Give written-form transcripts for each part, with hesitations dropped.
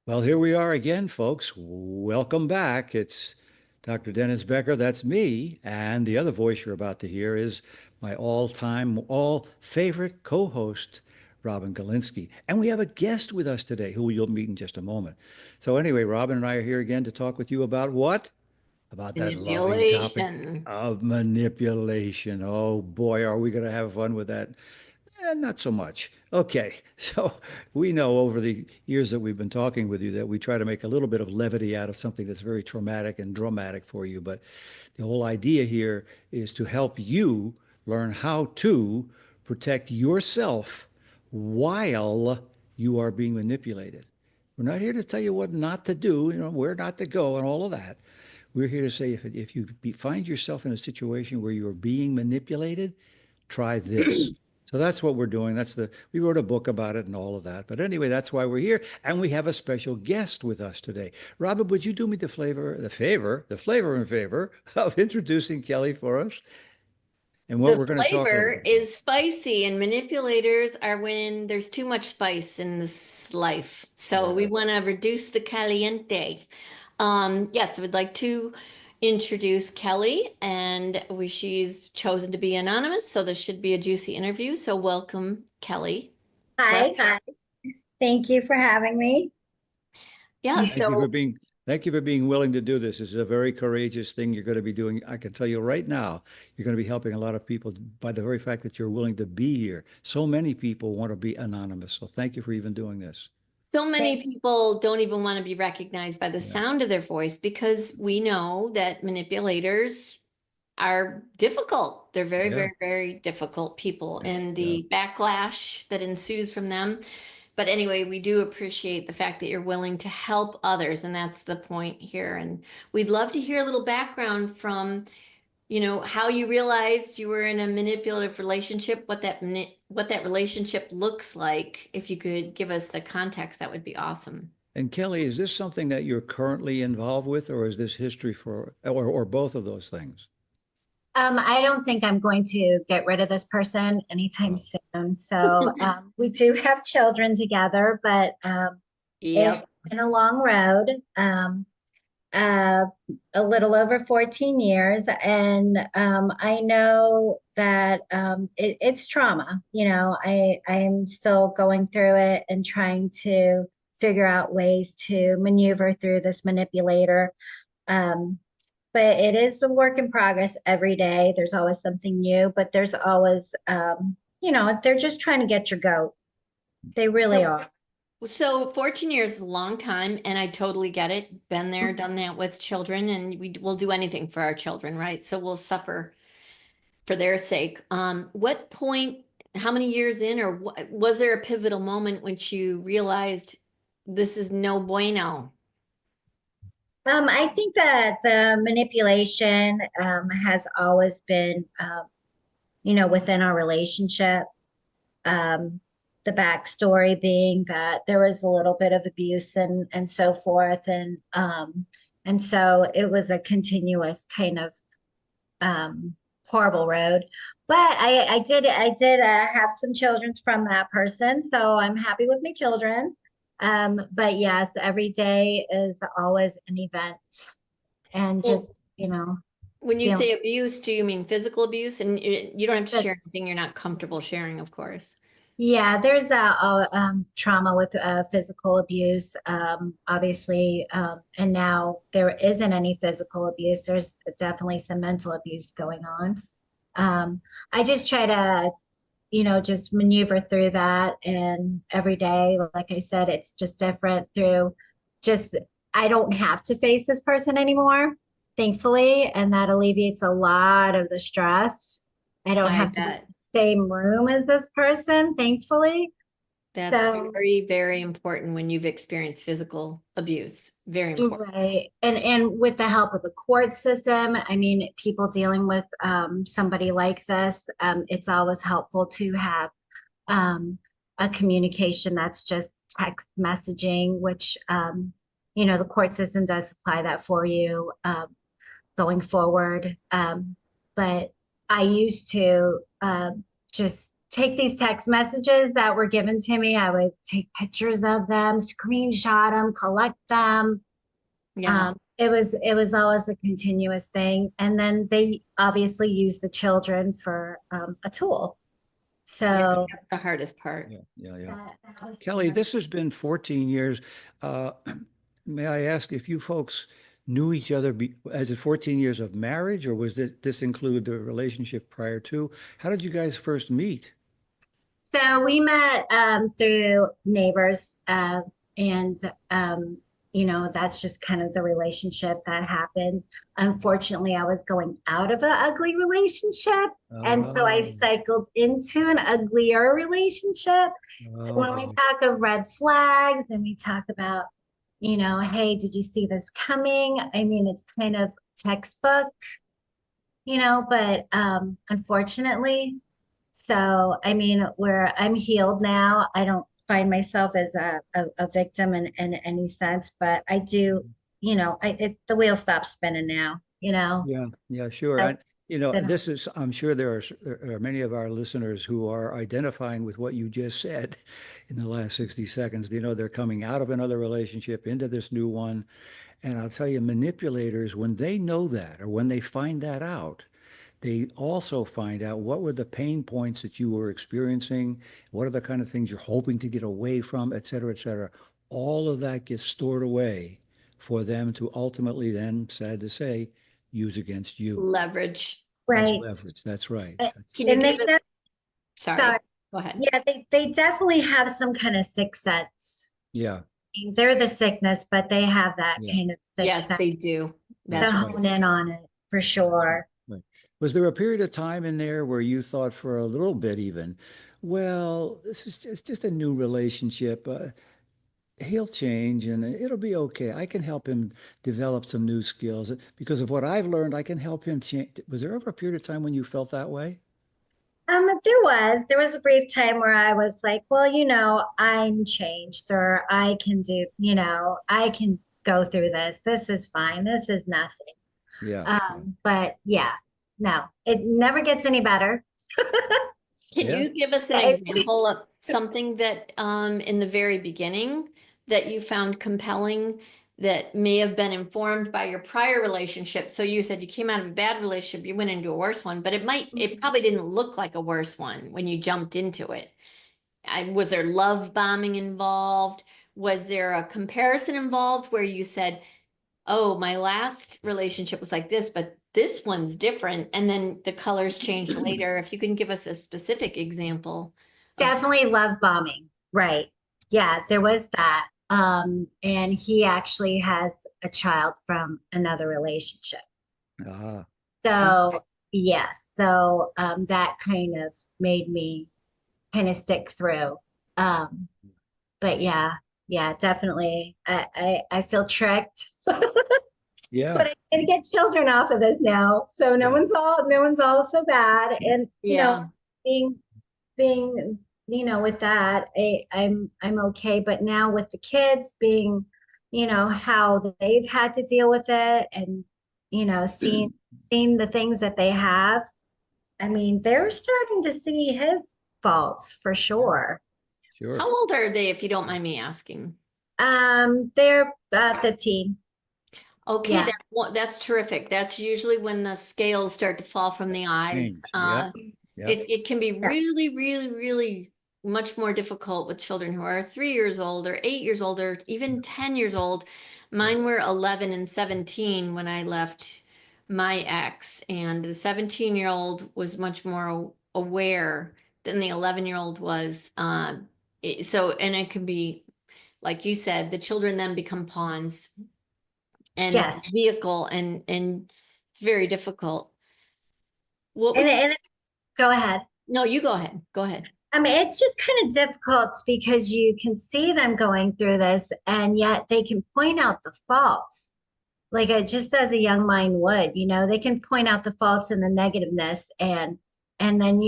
Well, here we are again, folks. Welcome back. It's Dr. Dennis Becker. That's me. And the other voice you're about to hear is my all-time, all favorite co-host, Robin Golinski. And we have a guest with us today who you'll meet in just a moment. So anyway, Robin and I are here again to talk with you about what? About that loving topic Manipulation. of manipulation. Oh boy, are we going to have fun with that? Not so much. Okay, so we know over the years that we've been talking with you that we try to make a little bit of levity out of something that's very traumatic and dramatic for you. But the whole idea here is to help you learn how to protect yourself while you are being manipulated. We're not here to tell you what not to do, where not to go, and all of that. We're here to say if you find yourself in a situation where you're being manipulated, try this. So that's what we're doing. We wrote a book about it and all of that. But anyway, that's why we're here. And we have a special guest with us today. Robin, would you do me the flavor and favor of introducing Kelly for us and what The we're going to talk flavor about? is spicy, and manipulators are when there's too much spice in this life. So we Yeah. want to reduce the caliente. Yes, I would like to introduce Kelly, and she's chosen to be anonymous, so this should be a juicy interview. So welcome, Kelly, to our Hi, hi. Thank you for having me. yeah. Thank you for So being Thank you for being willing to do this. This is a very courageous thing you're going to be doing. I can tell you right now, you're going to be helping a lot of people by the very fact that you're willing to be here. So many people want to be anonymous. So thank you for even doing this. So many Thank people don't even want to be recognized by the Yeah. sound of their voice because we know that manipulators are difficult. They're very, Yeah. very, very difficult people, Yeah. and Yeah. the backlash that ensues from them. But anyway, we do appreciate the fact that you're willing to help others, and that's the point here. And we'd love to hear a little background from, how you realized you were in a manipulative relationship, what that relationship looks like. If you could give us the context, that would be awesome. And Kelly, is this something that you're currently involved with, or is this history or both of those things? I don't think I'm going to get rid of this person anytime Oh, soon. So we do have children together, but it's Yep. been a long road. Uh, a little over 14 years, and I know that it's trauma. I'm still going through it and trying to figure out ways to maneuver through this manipulator. Um, but it is a work in progress every day. There's always something new, but there's always, they're just trying to get your goat. They really So, are. so 14 years is a long time, and I totally get it. Been there, done that with children, and we'll do anything for our children, right? So we'll suffer for their sake. What point, how many years in, or was there a pivotal moment when you realized this is no bueno? I think that the manipulation has always been, within our relationship. Um, the backstory being that there was a little bit of abuse and so forth, and so it was a continuous kind of horrible road. But I did have some children from that person, so I'm happy with my children. But yes, every day is always an event, and Well, just when you dealing say abuse, do you mean physical abuse? And you don't have to with share anything you're not comfortable sharing, of course. yeah, there's trauma with physical abuse, obviously, and now there isn't any physical abuse. There's definitely some mental abuse going on. I just try to just maneuver through that. And every day, like I said, it's just different through just, I don't have to face this person anymore, thankfully. And that alleviates a lot of the stress. I don't I have to be in bet. the same room as this person, thankfully. That's So, very, very important when you've experienced physical abuse. Very important. right. And with the help of the court system, I mean, people dealing with somebody like this, it's always helpful to have um, a communication that's just text messaging, which, the court system does supply that for you going forward. But I used to just take these text messages that were given to me. I would take pictures of them, screenshot them, collect them. Yeah. It was always a continuous thing. And then they obviously use the children for a tool. Yes, So that's the hardest part. Yeah. that was Kelly, hard. this has been 14 years. Uh, may I ask if you folks knew each other, as it 14 years of marriage, or was this include the relationship prior to? How did you guys first meet? So we met through neighbors, and that's just kind of the relationship that happened. Unfortunately, I was going out of an ugly relationship, and so I Oh, cycled into an uglier relationship. So oh when we boy. talk of red flags and we talk about, hey, did you see this coming? I mean, it's kind of textbook, but unfortunately. So, I mean, where I'm healed now, I don't find myself as a victim in any sense, but I do, the wheel stops spinning now, Yeah, sure. That's And been, this is, I'm sure there are many of our listeners who are identifying with what you just said in the last 60 seconds. They're coming out of another relationship into this new one. And I'll tell you, manipulators, when they know that or when they find that out, they also find out what were the pain points that you were experiencing, what are the kind of things you're hoping to get away from, et cetera, et cetera. All of that gets stored away for them to ultimately then, sad to say, use against you Leverage. as right. leverage. That's right. Can you And give they, us, sorry, sorry, go ahead. yeah, they definitely have some kind of sixth sense. Yeah, They're the sickness, but they have that yeah, kind of sixth Yes, sense they do. to That's that's right. hone in on it for That's right. sure. Right. Was there a period of time in there where you thought for a little bit even, well, this is just a new relationship. He'll change and it'll be okay. I can help him develop some new skills because of what I've learned. I can help him change. Was there ever a period of time when you felt that way? There was a brief time where I was like, well, I'm changed, or I can go through this. This is fine. This is nothing. Yeah, yeah, But yeah, no, it never gets any better. Can yeah. you give us an example of something that in the very beginning that you found compelling that may have been informed by your prior relationship? So you said you came out of a bad relationship, you went into a worse one, but it probably didn't look like a worse one when you jumped into it. Was there love bombing involved? Was there a comparison involved where you said, oh, my last relationship was like this, but this one's different. And then the colors changed later. If you can give us a specific example of, Definitely love bombing. Right. Yeah, there was that. And he actually has a child from another relationship. Ah, So, yes. So, that kind of made me kind of stick through. Um, but yeah, definitely. I feel tricked. yeah, But I did get children off of this now. So no yeah, one's all so bad. And yeah, being being with that, I'm okay. But now with the kids being, how they've had to deal with it, and seeing the things that they have, I mean, they're starting to see his faults for yeah, sure. sure. how old are they, if you don't mind me asking? They're 15. Okay, Yeah. that's terrific. That's usually when the scales start to fall from the eyes. Change. Yep, yep. It can be Yeah. really, really, really much more difficult with children who are 3 years old or 8 years old or even 10 years old. Mine were 11 and 17 when I left my ex, and the 17-year-old was much more aware than the 11-year-old was. And it can be, like you said, the children then become pawns and a Yes. vehicle, and it's very difficult. What And, would, and go ahead. no, you go ahead. Go ahead. I mean, it's just kind of difficult because you can see them going through this, and yet they can point out the faults, like it just as a young mind would. They can point out the faults and the negativeness, and then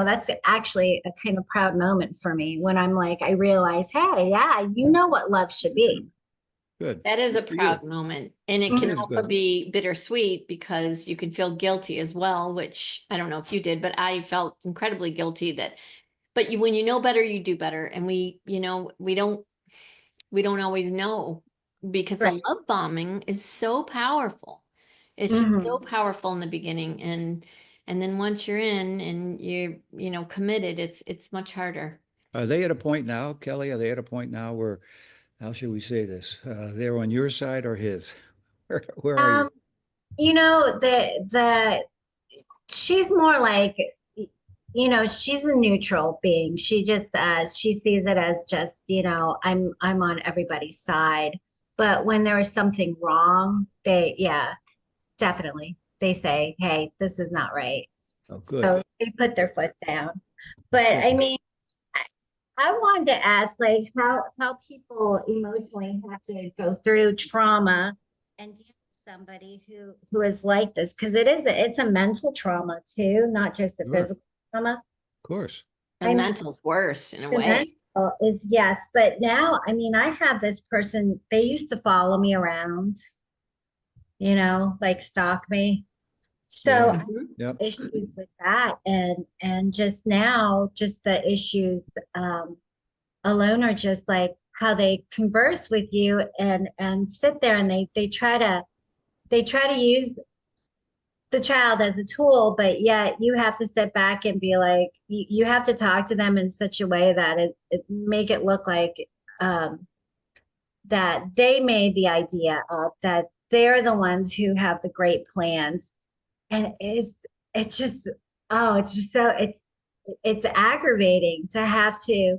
that's actually a kind of proud moment for me when I'm like, I realize, hey, yeah, you know what love should be. Good. That is a Good for you. proud moment. And it That can is also good. be bittersweet because you can feel guilty as well, which I don't know if you did, but I felt incredibly guilty that, but when you know better, you do better. And we don't always know because the Right. love bombing is so powerful. It's just so Mhm. powerful in the beginning. And then once you're in and you're, committed, it's much harder. Are they at a point now, Kelly? Are they at a point now where, how should we say this? They're on your side or his? Where are you? Um, the she's more like, she's a neutral being. She just she sees it as just, I'm on everybody's side. But when there is something wrong, yeah, definitely. They say, hey, this is not right. Oh, good. So they put their foot down. But Good. I mean, I wanted to ask, like, how people emotionally have to go through trauma and deal with somebody who is like this, because it's a mental trauma too, not just a Sure. Of physical trauma. course. I And mean, mental's worse in a the way. mental is yes, but now, I mean, I have this person. They used to follow me around, like stalk me. So Yeah. I have Mhm. Yep. issues with that, and just now, just the issues. Alone are just like how they converse with you and sit there and they try to use the child as a tool, but yet you have to sit back and be like you have to talk to them in such a way that it make it look like um, that they made the idea up, that they're the ones who have the great plans, and it's just, oh, it's just so it's aggravating to have to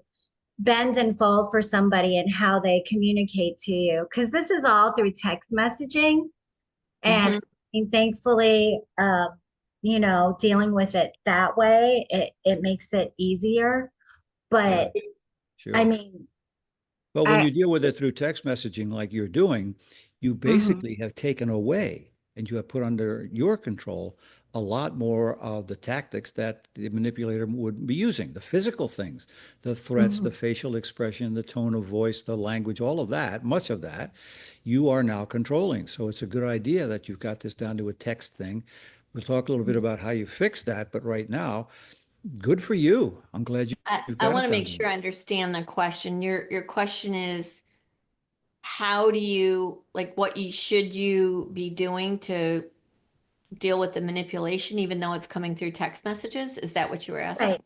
bend and fold for somebody and how they communicate to you, because this is all through text messaging, and, Mhm. and thankfully, dealing with it that way, it makes it easier. Yeah. But I Sure. mean, Well, when I you deal with it through text messaging like you're doing, you mhm, basically have taken away and you have put under your control a lot more of the tactics that the manipulator would be using, the physical things, the threats, mhm. the facial expression, the tone of voice, the language, all of that, much of that, you are now controlling. So it's a good idea that you've got this down to a text thing. We'll talk a little bit about how you fix that, but right now, good for you. I'm glad you've I got want it to down make to sure that. I understand the question. Your question is how do you like should you be doing to deal with the manipulation even though it's coming through text messages? Is that what you were asking? Right.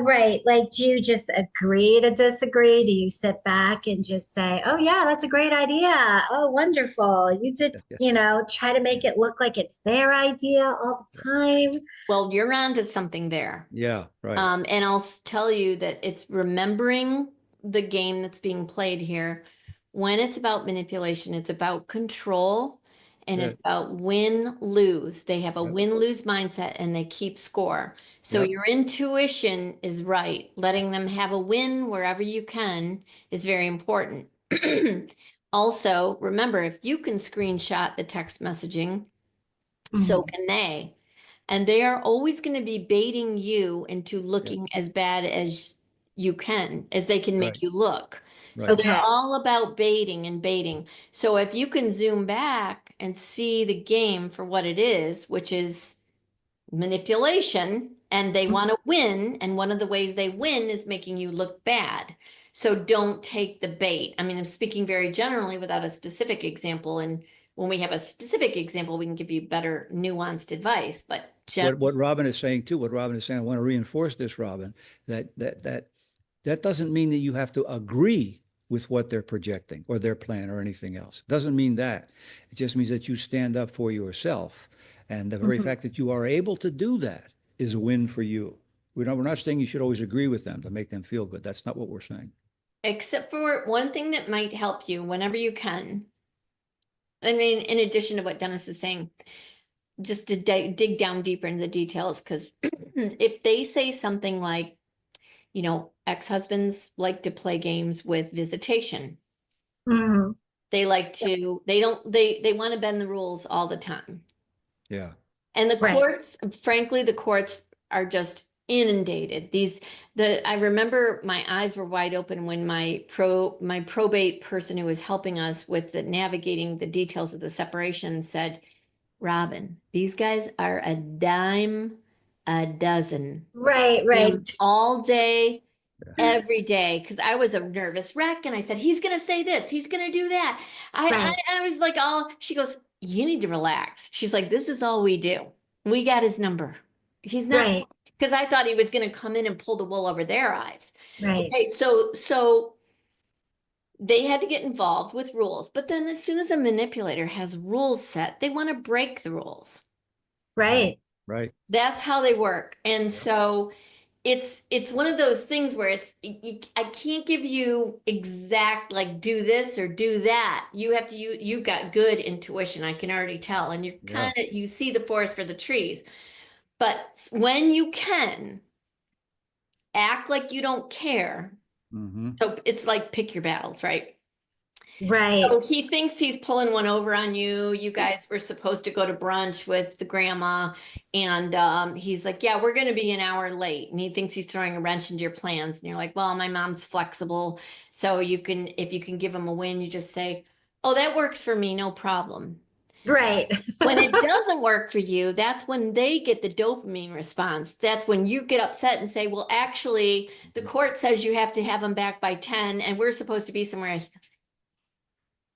Right. Like, do you just agree to disagree? Do you sit back and just say, oh, yeah, that's a great idea. Oh, wonderful. You did, Yeah, try to make it look like it's their idea all the time. Well, you're onto something there. yeah, right. And I'll tell you that it's remembering the game that's being played here. When it's about manipulation, it's about control and it's Good. about win lose. They have a Yep. win lose mindset and they keep score. So Yep. your intuition is right. Letting them have a win wherever you can is very important. Also, remember if you can screenshot the text messaging, so Mhm. can they. And they are always going to be baiting you into Yep. looking as bad as you can, as they can make Right. you look. So Right. they're Okay. all about baiting and baiting. So if you can zoom back and see the game for what it is, which is manipulation, and they want to win, and one of the ways they win is making you look bad. So don't take the bait. I mean, I'm speaking very generally without a specific example, and when we have a specific example, we can give you better nuanced advice, but What Robin is saying too, what Robin is saying, I want to reinforce this, Robin, that doesn't mean that you have to agree with what they're projecting or their plan or anything else. It doesn't mean that. It just means that you stand up for yourself. And the very Mhm. fact that you are able to do that is a win for you. We're not saying you should always agree with them to make them feel good. That's not what we're saying. except for one thing that might help you whenever you can. I mean, in addition to what Dennis is saying, just to dig down deeper into the details, because if they say something like, ex-husbands like to play games with visitation. Mhm. They like to, they don't, they want to bend the rules all the time. Yeah. And the Right. courts, frankly, the courts are just inundated. I remember my eyes were wide open when my probate person who was helping us with the navigating the details of the separation said, Robin, these guys are a dime a dozen. Right, Him right, all day, every day, because I was a nervous wreck, and I said, he's gonna say this, he's gonna do that. right, I was like, she goes, you need to relax. She's like, this is all we do. We got his number. He's not, right, because I thought he was gonna come in and pull the wool over their eyes. right, Okay, so they had to get involved with rules, but then as soon as a manipulator has rules set, they want to break the rules. right. Right. That's how they work. And so it's one of those things where I can't give you exact like do this or do that. You have to you've got good intuition. I can already tell, and you're Yeah. kind of you see the forest for the trees. But when you can act like you don't care, Mm-hmm. so it's like pick your battles, right? Right. So he thinks he's pulling one over on you. You guys were supposed to go to brunch with the grandma, and he's like, "Yeah, we're going to be an hour late." And he thinks he's throwing a wrench into your plans. And you're like, "Well, my mom's flexible, so you can, if you can give him a win, you just say, "Oh, that works for me, no problem." Right. When it doesn't work for you, that's when they get the dopamine response. That's when you get upset and say, "Well, actually, the court says you have to have him back by 10, and we're supposed to be somewhere."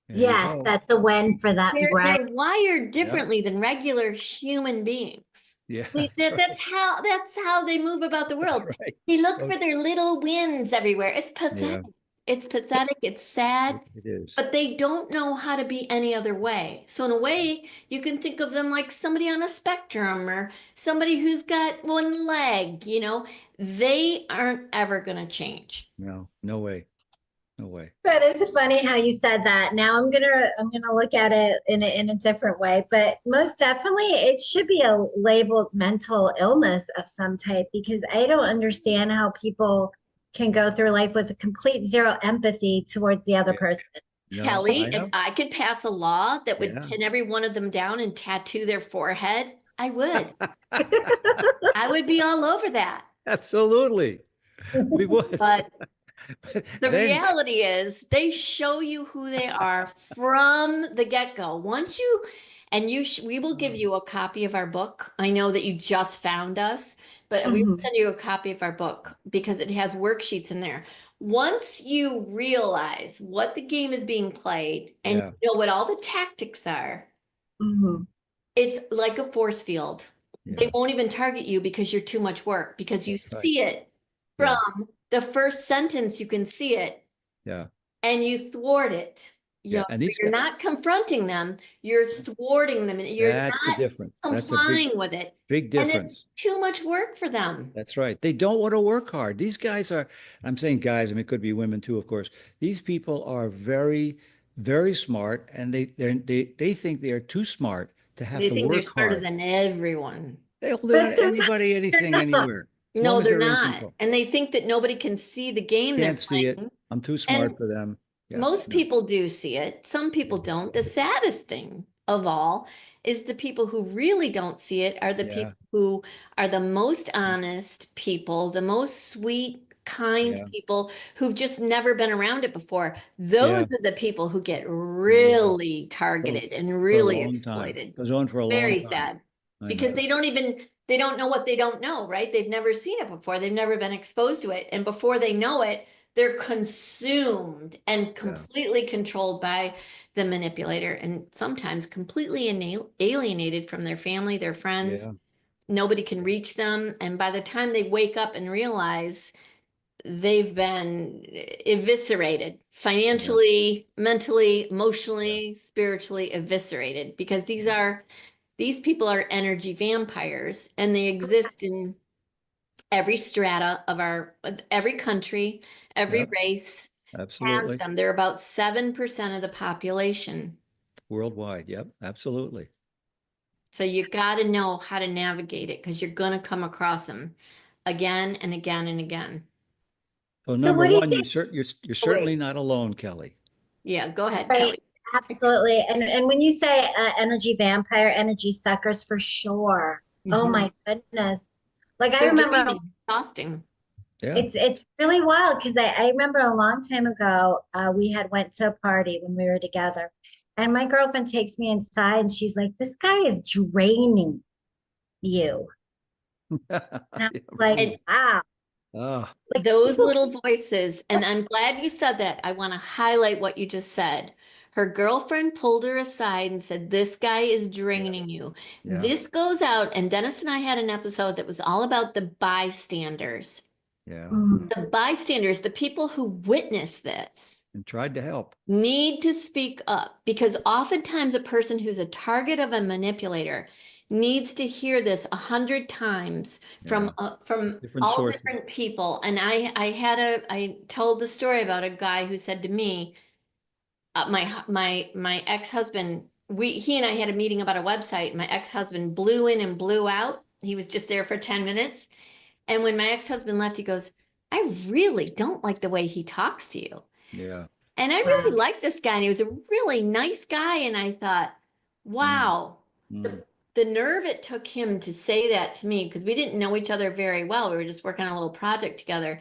There you Yes, go. that's a win for that. Right. They're wired Yeah. differently than regular human beings. Yeah. That's right. That's how they move about the That's world. right. They look Oh, for their little wins everywhere. It's yeah. pathetic. It's pathetic. It's sad, It is. but they don't know how to be any other way. So in a way, you can think of them like somebody on a spectrum or somebody who's got one leg, they aren't ever going to change. No. No way. No way. That is funny how you said that. Now I'm gonna look at it in a different way, but most definitely it should be a labeled mental illness of some type because I don't understand how people can go through life with a complete zero empathy towards the other Yeah. person. No, Kelly, I if know. I could pass a law that would Yeah. pin every one of them down and tattoo their forehead, I would. I would be all over that. Absolutely. We would. But the Then, reality is they show you who they are from the get-go. Once you and we will give you a copy of our book. I know that you just found us, but we will Mhm. send you a copy of our book because it has worksheets in there. Once you realize what the game is being played and yeah. you know what all the tactics are, Mhm. it's like a force field. They Yeah. won't even target you because you're too much work because you That's right. see it Yeah. from the first sentence, you can see it Yeah. and you thwart it. Yeah. And So these you're guys, not confronting them, you're thwarting them and you're that's the not difference. That's a complying with it. big And it's difference. too much work for them. That's right. They don't want to work hard. These guys are, I'm saying guys, I mean, it could be women too, of course. These people are very, very smart and they think they are too smart to have They to think they're work smarter hard. than everyone. They'll do But anybody, they're anything, not. anywhere, as long No, as they're they're in not. control. And they think that nobody can see the game they're Can't see it. playing. I'm too And smart for them. Yeah. most No. people do see it. Some people don't. The saddest thing of all is the people who really don't see it are the Yeah. people who are the most honest people, the most sweet, kind Yeah. people who've just never been around it before. Those Yeah. are the people who get Yeah. really For, targeted and for a really long time. exploited. Goes on for a long Very time. sad I because know. they don't know what they don't know, right? They've never seen it before. They've never been exposed to it. And before they know it, they're consumed and Yeah. completely controlled by the manipulator and sometimes completely alienated from their family, their friends. Yeah. Nobody can reach them. And by the time they wake up and realize they've been eviscerated Yeah. financially, mentally, Yeah. emotionally, spiritually eviscerated because these people are energy vampires and they exist in every strata of every country, every Yep. race has Absolutely. them. They're about 7% of the population. Worldwide. Yep. Absolutely. So you got to know how to navigate it because you're going to come across them again and again and again. So So number what do you one, think? you're Oh, wait. certainly not alone, Kelly. Yeah, go ahead, Right. Kelly. Absolutely. And when you say energy vampire, energy suckers for sure. Oh Mhm. my goodness. Like I They're remember draining. exhausting. Yeah. It's really wild because I remember a long time ago, we had went to a party when we were together, and my girlfriend takes me inside and she's like, "This guy is draining you." And I Yeah, was like, And really. "Wow." Ah, Like those people, little voices, and I'm glad you said that. I want to highlight what you just said. Her girlfriend pulled her aside and said, "This guy is yeah, draining you." yeah, This goes out, and Dennis and I had an episode that was all about the bystanders. yeah. mm, The bystanders, the people who witness this, And tried to help. need to speak up because oftentimes a person who's a target of a manipulator needs to hear this 100 times Yeah. from Different all sources. different people. And I told the story about a guy who said to me, my ex-husband, he and I had a meeting about a website. My ex-husband blew in and blew out. He was just there for 10 minutes. And when my ex-husband left, he goes, "I really don't like the way he talks to you." Yeah. And I wow. really liked this guy, and he was a really nice guy. And I thought, Mm, wow, mm. the nerve it took him to say that to me, because we didn't know each other very well. We were just working on a little project together.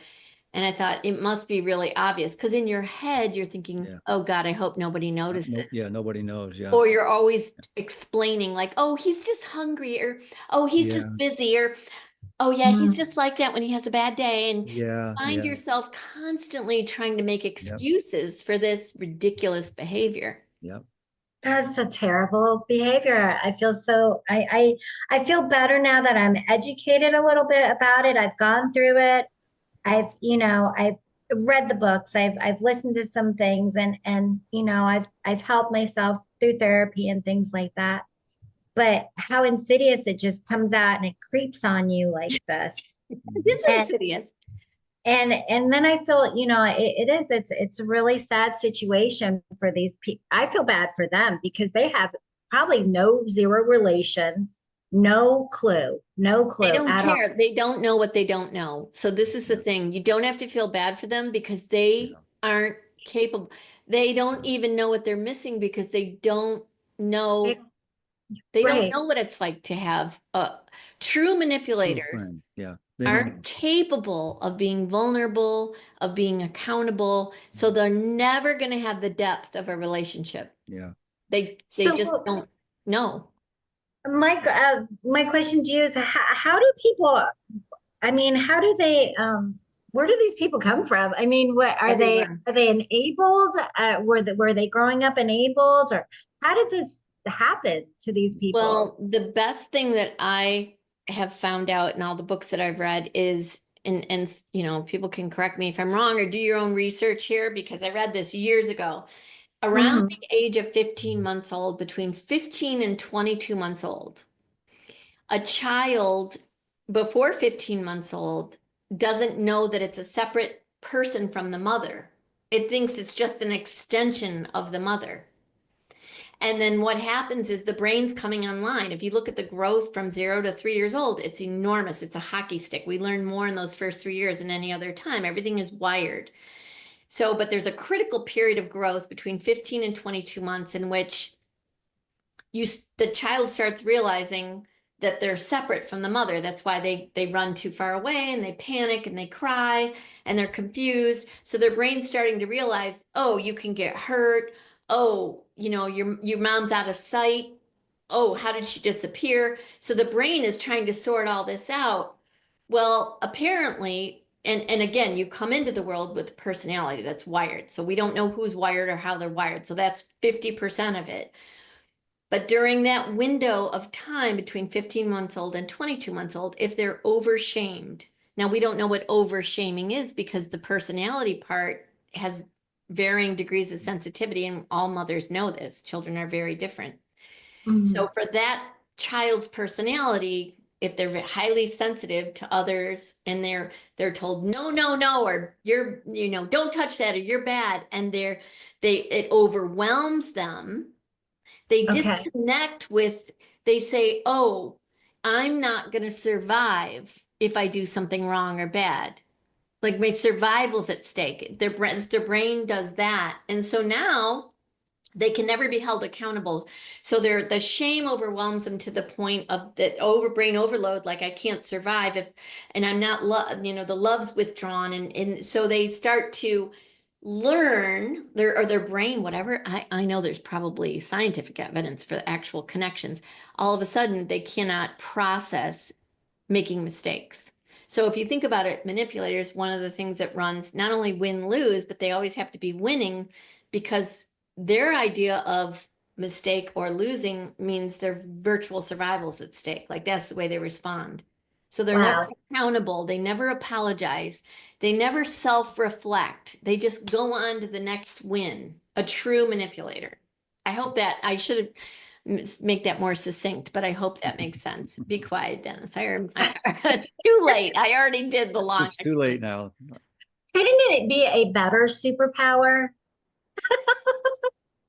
And I thought it must be really obvious, because in your head, you're thinking, Yeah. "Oh God, I hope nobody No, yeah, notices." nobody knows. Yeah. Or you're always explaining, like, "Oh, he's just hungry," or "Oh, he's just Yeah. busy," or "Oh, yeah, he's Mm. just like that when he has a bad day." And Yeah. find Yeah. yourself constantly trying to make Yep. excuses for this ridiculous behavior. Yep. That's a terrible behavior. I feel so I feel better now that I'm educated a little bit about it. I've gone through it. I've read the books. I've listened to some things and I've helped myself through therapy and things like that. But how insidious it just comes out and it creeps on you like this. Mhm. It's And insidious. and then I feel, it's a really sad situation for these people. I feel bad for them because they have probably no zero relations, no They clue don't at all. care. They don't know what they don't know. So this is the Yeah. thing. You don't have to feel bad for them because Yeah. they aren't capable. They don't Yeah. even know what they're missing because It- know they don't right. know what it's like to have true True manipulators friend. Yeah. They don't aren't know. capable of being vulnerable, of being accountable. So they're never going to have the depth of a relationship. Yeah. They just So don't know. my question to you is how do people, I mean, how do they, where do these people come from? I mean, what Everywhere. are they enabled? Were they growing up enabled, or how did this happen to these people? Well, the best thing that I have found out in all the books that I've read is, and people can correct me if I'm wrong or do your own research here because I read this years ago. Around Mhm. the age of 15 months old, between 15 and 22 months old, a child before 15 months old doesn't know that it's a separate person from the mother. It thinks it's just an extension of the mother. And then what happens is the brain's coming online. If you look at the growth from 0 to 3 years old, it's enormous. It's a hockey stick. We learn more in those first 3 years than any other time. Everything is wired. So, but there's a critical period of growth between 15 and 22 months in which the child starts realizing that they're separate from the mother. That's why they run too far away and they panic and they cry and they're confused. So their brain's starting to realize, oh, you can get hurt. Oh, your mom's out of sight. Oh, how did she disappear? So the brain is trying to sort all this out. Well, apparently, and again, you come into the world with a personality that's wired. So we don't know who's wired or how they're wired. So that's 50% of it. But during that window of time between 15 months old and 22 months old, if they're overshamed, now we don't know what overshaming is because the personality part has varying degrees of sensitivity, and all mothers know this. Children are very different. So Mhm. for that child's personality, if they're highly sensitive to others and they're told no, no, no, or don't touch that, or you're bad, and it overwhelms them, they Okay. disconnect with, they say, "Oh, I'm not going to survive if I do something wrong or bad. Like my survival's at stake." Their brain does that. And so now they can never be held accountable. So the shame overwhelms them to the point of that brain overload, like I can't survive if, and I'm not the love's withdrawn. And so they start to learn their brain, whatever. I know there's probably scientific evidence for actual connections. All of a sudden they cannot process making mistakes. So if you think about it, manipulators, one of the things that runs not only win lose, but they always have to be winning, because their idea of mistake or losing means their virtual survival's at stake. Like that's the way they respond. So they're never Wow. accountable. They never apologize. They never self-reflect. They just go on to the next win. A true manipulator. I hope that I should have make that more succinct, but I hope that makes sense. Be quiet, Dennis. It's too late. I already did the long. It's too late now. Couldn't it be a better superpower?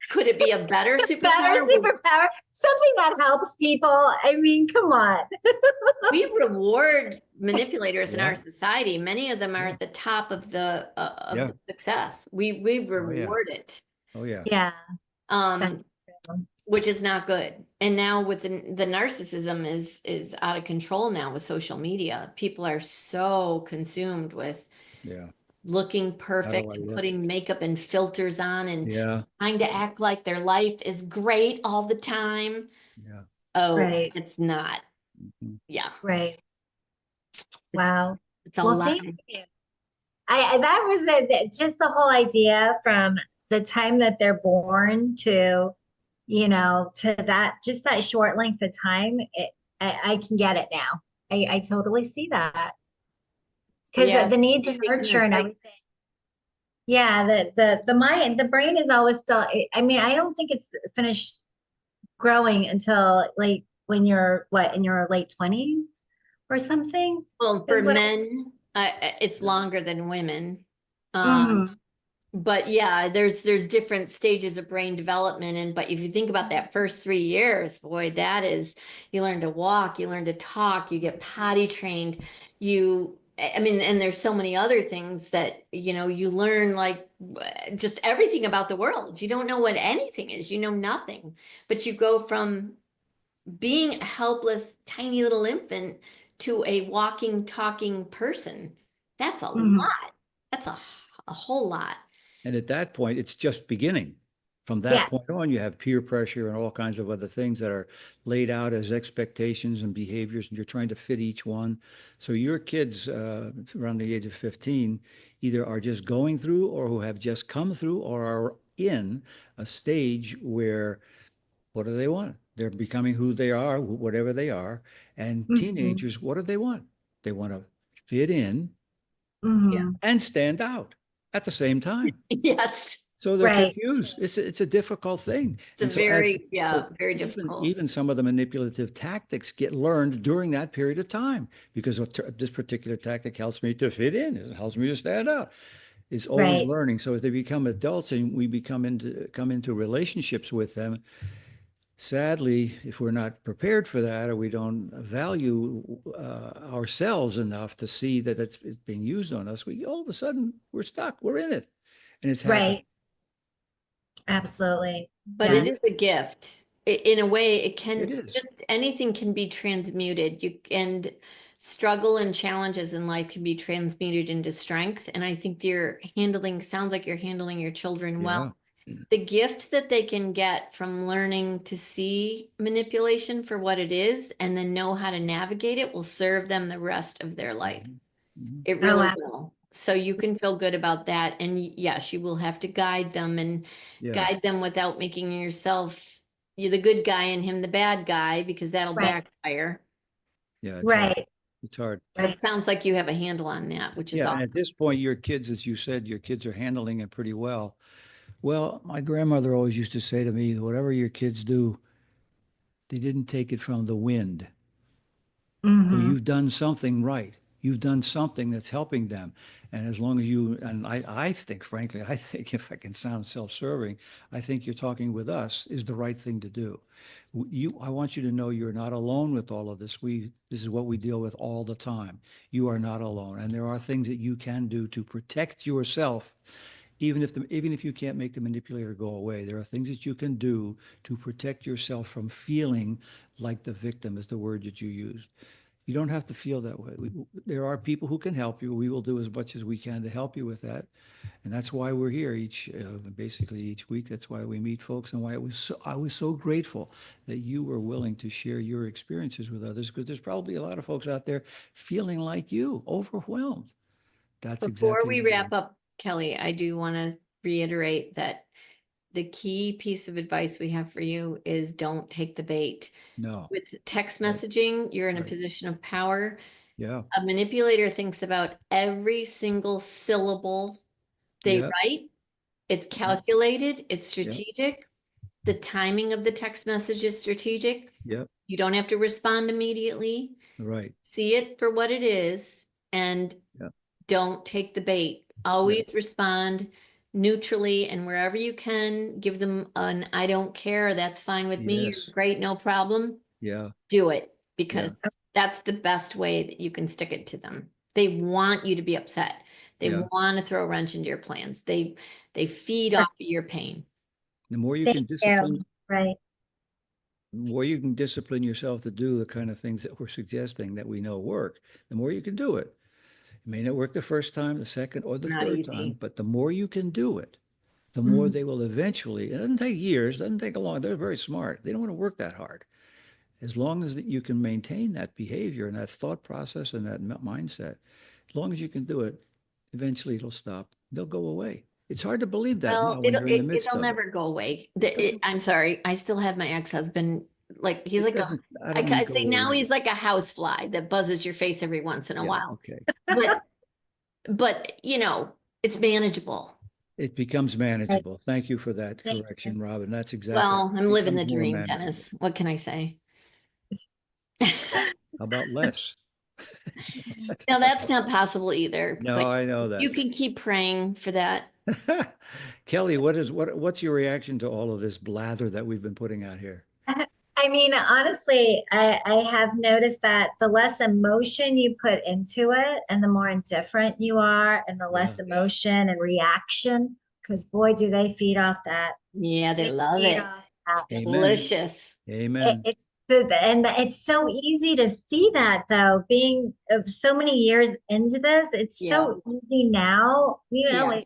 Could it be a better Better superpower? superpower, something that helps people. I mean, come on. We reward manipulators in Yeah. our society. Many of them are Yeah. at the top of the Yeah. the success. We reward it, Oh yeah. Yeah. um, That's which is not good. And now with the narcissism is out of control now with social media. People are so consumed with Yeah. looking How do perfect I and look? putting makeup and filters on and Yeah. trying to act like their life is great all the time. Yeah. Oh, right. it's not. Mhm. Yeah, Right. it's Wow. it's a Well, lot. thank you. That was just the whole idea from the time that they're born to, to that, just that short length of time. I can get it now. I totally see that because Yeah, the need to taking nurture this, and like, everything. Yeah, the mind, the brain is always still. I mean, I don't think it's finished growing until like when you're what in your late 20s or something. well, for Is what men, it's longer than women. Um, Mhm. but yeah, there's different stages of brain development, and but if you think about that first 3 years, boy, that is, you learn to walk, you learn to talk, you get potty trained, I mean, and there's so many other things that you learn, like just everything about the world. You don't know what anything is, you know nothing, but you go from being a helpless tiny little infant to a walking talking person. That's a Mhm. lot. That's a whole lot. And at that point, it's just beginning. From that Yeah. point on, you have peer pressure and all kinds of other things that are laid out as expectations and behaviors, and you're trying to fit each one. So your kids around the age of 15 either are just going through or who have just come through or are in a stage where what do they want? They're becoming who they are, whatever they are. And Mhm. teenagers, what do they want? They want to fit in Yeah. Mhm. and stand out at the same time. Yes. So they're Right. confused. It's a difficult thing. It's a And so very even difficult. even some of the manipulative tactics get learned during that period of time because this particular tactic helps me to fit in. It helps me to stand out. It's always Right. learning. So as they become adults and we come into relationships with them, sadly, if we're not prepared for that or we don't value ourselves enough to see that it's being used on us, we all of a sudden we're stuck. We're in it, and it's happening. Right. Absolutely. But Yeah. it is a gift. In a way, it It can is. just anything can be transmuted. And struggle and challenges in life can be transmuted into strength. And I think sounds like you're handling your children Yeah. well. The gift that they can get from learning to see manipulation for what it is and then know how to navigate it will serve them the rest of their life. Mhm. Mhm. It Oh, really will. So you can feel good about that. And yes, you will have to guide them and Yeah. guide them without making yourself, you're the good guy and him the bad guy, because that'll right. backfire. Yeah. It's hard. Right. It's hard. But Right. it sounds like you have a handle on that, which is Yeah. awesome. And at this point, your kids, as you said, your kids are handling it pretty well. Well, my grandmother always used to say to me, whatever your kids do, they didn't take it from the wind. So Mhm. you've done something right. You've done something that's helping them. And as long as and I think, frankly, I think if I can sound self-serving, I think you're talking with us is the right thing to do. I want you to know you're not alone with all of this. This is what we deal with all the time. You are not alone. And there are things that you can do to protect yourself even if you can't make the manipulator go away, there are things that you can do to protect yourself from feeling like the victim, is the word that you used. You don't have to feel that way. There are people who can help you. We will do as much as we can to help you with that. And that's why we're here basically each week. That's why we meet folks, and why I was so grateful that you were willing to share your experiences with others, because there's probably a lot of folks out there feeling like you, overwhelmed. That's Before exactly we what it wrap is. up, Kelly, I do want to reiterate that the key piece of advice we have for you is don't take the bait. No. With text Right. messaging, you're in a Right. position of power. Yeah. A manipulator thinks about every single syllable they Yeah. write. It's Yeah. calculated, it's Yeah. strategic. The timing of the text message is strategic. Yeah. You don't have to respond immediately. Right. See it for what it is and Yeah. don't take the bait. Yeah. Always respond neutrally, and wherever you can, give them an I don't care, that's fine with me, you're Yes. great, no problem. Yeah. Do it, Yeah. because that's the best way that you can stick it to them. They want you to be upset. They Yeah. want to throw a wrench into your plans. They feed off of your pain. The more you Thank can you. discipline, Right. the more you can discipline yourself to do the kind of things that we're suggesting that we know work, the more you can do it. It may not work the first time, the second, or the Not third time, easy. but the more you can do it, the more Mhm. they will eventually. It doesn't take years, doesn't take a long. They're very smart. They don't want to work that hard. As long as that you can maintain that behavior and that thought process and that mindset, as long as you can do it, eventually it'll stop. They'll go away. It's hard to believe that Well, now when you're in the midst it'll of it. never go away. It doesn't. I'm sorry. I still have my ex-husband. Like he's It like a, doesn't. I don't mean I go say now away. he's like a housefly that buzzes your face every once in a Yeah. while. Okay. But it's manageable. It becomes Right. manageable. Thank you for that Thank you. correction, Robin. That's exactly. Well, I'm It living becomes the more dream, manageable. Dennis. What can I say? How about less? No, that's not possible either, No, but I know you that. can keep praying for that. Kelly, what's your reaction to all of this blather that we've been putting out here? I mean, honestly, I have noticed that the less emotion you put into it and the more indifferent you are and the Yeah. less emotion and reaction, because boy, do they feed off that. Yeah, they They love feed it. off It's that. Amen. delicious. Amen. It's so easy to see that though, being of so many years into this, it's Yeah. so easy now, Yeah.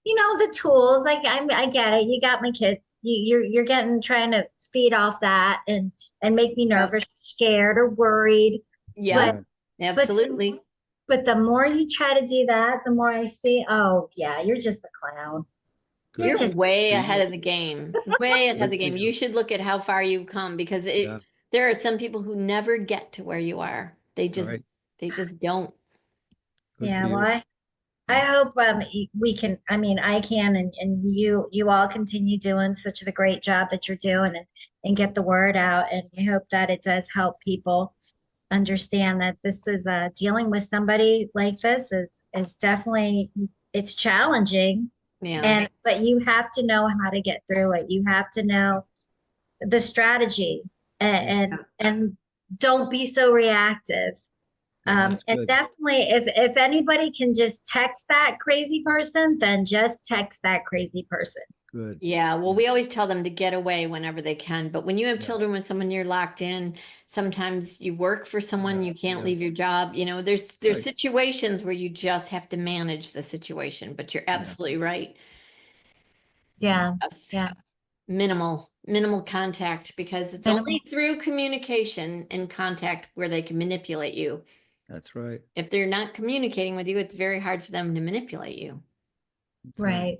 the tools, like I get it. You got my kids. You're getting trying to feed off that and make me Yep. nervous, scared, or worried. But Yep. Yeah. but Absolutely. but the more you try to do that, the more I see, oh yeah, you're just a clown. You're You're Good. just way See ahead that? of the game. Way ahead of the Good for game. You you. should look at how far you've come because Yeah. there are some people who never get to where you are. All right. They just don't. Good for yeah. Well, you. I Yeah. hope we can. I mean, I can, and you all continue doing such a great job that you're doing and get the word out. And I hope that it does help people understand that this is dealing with somebody like this is definitely it's challenging Yeah. and but you have to know how to get through it. You have to know the strategy Yeah. and don't be so reactive. Yeah. That's And good. definitely if anybody can just text that crazy person, then just text that crazy person. Good. Yeah, well, Yeah. we always tell them to get away whenever they can. But when you have Yeah. children with someone you're locked in, sometimes you work for someone, Yeah. you can't Yeah. leave your job. There's Right. situations where you just have to manage the situation, but you're Yeah. absolutely right. Yeah. Yes. Yeah. Minimal contact because it's only Minimal. through communication and contact where they can manipulate you. That's right. If they're not communicating with you, it's very hard for them to manipulate you. That's right. Right.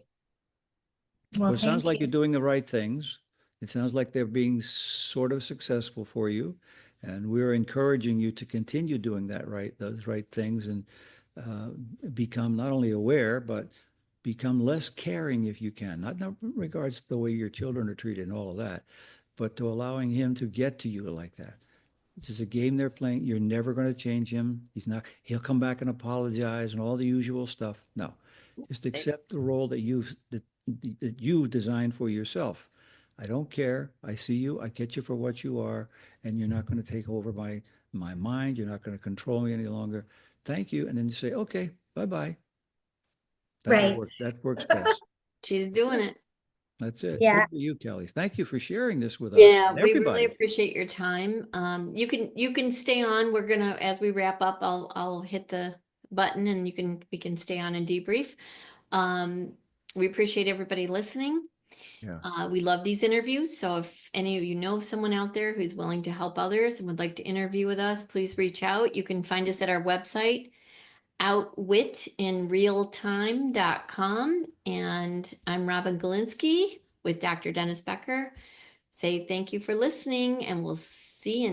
Well, Well, it sounds thank like you're you. doing the right things. It sounds like they're being sort of successful for you. And we're encouraging you to continue doing those right things, and uh, become not only aware, but become less caring if you can. Not in regards to the way your children are treated and all of that, but to allowing him to get to you like that. It's just a game they're playing. You're never going to change him. He'll come back and apologize and all the usual stuff. No, just accept the role that you've designed for yourself. I don't care. I see you. I get you for what you are, and you're not going to take over my mind. You're not going to control me any longer. Thank you. And then you say, okay, bye bye. That'll Right. work. That works best. She's doing it. That's it. Yeah. Good for you, Kelly. Thank you for sharing this with us Yeah, and we really everybody. appreciate your time. You can stay on. We're gonna, as we wrap up, I'll hit the button and we can stay on and debrief. We appreciate everybody listening. Yeah. We love these interviews. So if any of you know of someone out there who's willing to help others and would like to interview with us, please reach out. You can find us at our website, outwitinrealtime.com. And I'm Robin Golinski with Dr. Dennis Becker. Say thank you for listening, and we'll see you